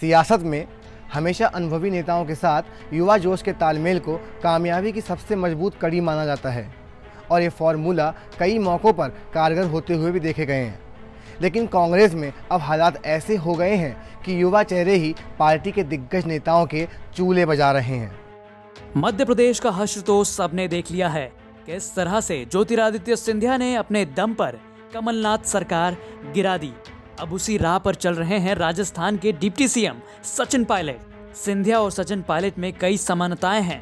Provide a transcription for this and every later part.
सियासत में हमेशा अनुभवी नेताओं के साथ युवा जोश के तालमेल को कामयाबी की सबसे मजबूत कड़ी माना जाता है और ये फार्मूला कई मौक़ों पर कारगर होते हुए भी देखे गए हैं। लेकिन कांग्रेस में अब हालात ऐसे हो गए हैं कि युवा चेहरे ही पार्टी के दिग्गज नेताओं के चूल्हे बजा रहे हैं। मध्य प्रदेश का हश्र तो सबने देख लिया है। किस तरह से ज्योतिरादित्य सिंधिया ने अपने दम पर कमलनाथ सरकार गिरा दी। अब उसी राह पर चल रहे हैं राजस्थान के डिप्टी सीएम सचिन पायलट। सिंधिया और सचिन पायलट में कई समानताएं हैं।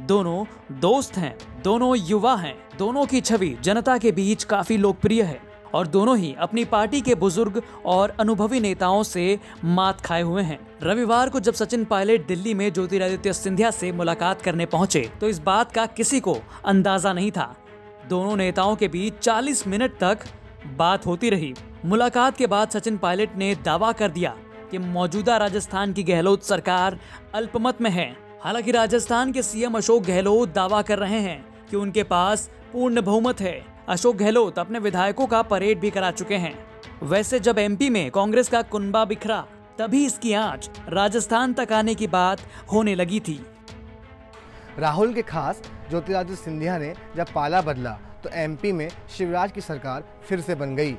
दोनों दोस्त हैं, दोनों युवा हैं, दोनों की छवि जनता के बीच काफी लोकप्रिय है और दोनों ही अपनी पार्टी के बुजुर्ग और अनुभवी नेताओं से मात खाए हुए हैं। रविवार को जब सचिन पायलट दिल्ली में ज्योतिरादित्य सिंधिया से मुलाकात करने पहुंचे तो इस बात का किसी को अंदाजा नहीं था। दोनों नेताओं के बीच 40 मिनट तक बात होती रही। मुलाकात के बाद सचिन पायलट ने दावा कर दिया कि मौजूदा राजस्थान की गहलोत सरकार अल्पमत में है। हालांकि राजस्थान के सीएम अशोक गहलोत दावा कर रहे हैं कि उनके पास पूर्ण बहुमत है। अशोक गहलोत अपने विधायकों का परेड भी करा चुके हैं। वैसे जब एमपी में कांग्रेस का कुनबा बिखरा तभी इसकी आंच राजस्थान तक आने की बात होने लगी थी। राहुल के खास ज्योतिरादित्य सिंधिया ने जब पाला बदला तो एमपी में शिवराज की सरकार फिर से बन गई।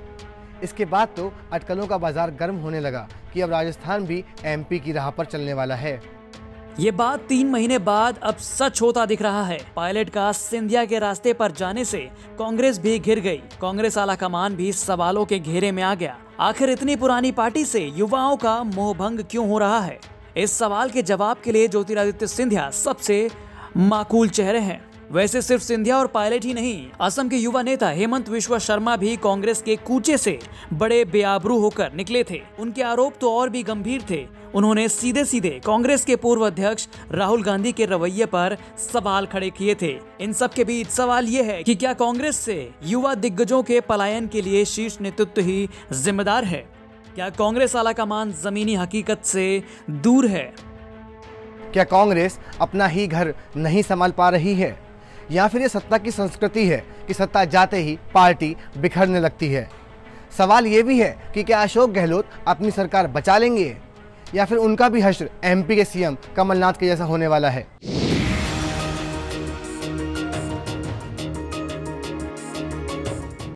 इसके बाद तो अटकलों का बाजार गर्म होने लगा कि अब राजस्थान भी एमपी की राह पर चलने वाला है। ये बात 3 महीने बाद अब सच होता दिख रहा है। पायलट का सिंधिया के रास्ते पर जाने से कांग्रेस भी घिर गई। कांग्रेस आलाकमान भी सवालों के घेरे में आ गया। आखिर इतनी पुरानी पार्टी से युवाओं का मोहभंग क्यों हो रहा है? इस सवाल के जवाब के लिए ज्योतिरादित्य सिंधिया सबसे माकूल चेहरे हैं। वैसे सिर्फ सिंधिया और पायलट ही नहीं, असम के युवा नेता हेमंत विश्व शर्मा भी कांग्रेस के कूचे से बड़े बेआबरू होकर निकले थे। उनके आरोप तो और भी गंभीर थे। उन्होंने सीधे सीधे कांग्रेस के पूर्व अध्यक्ष राहुल गांधी के रवैये पर सवाल खड़े किए थे। इन सब के बीच सवाल ये है कि क्या कांग्रेस से युवा दिग्गजों के पलायन के लिए शीर्ष नेतृत्व ही जिम्मेदार है? क्या कांग्रेस आलाकमान जमीनी हकीकत से दूर है? क्या कांग्रेस अपना ही घर नहीं संभाल पा रही है या फिर ये सत्ता की संस्कृति है कि सत्ता जाते ही पार्टी बिखरने लगती है? सवाल ये भी है कि क्या अशोक गहलोत अपनी सरकार बचा लेंगे या फिर उनका भी हश्र एमपी के सीएम कमलनाथ के जैसा होने वाला है?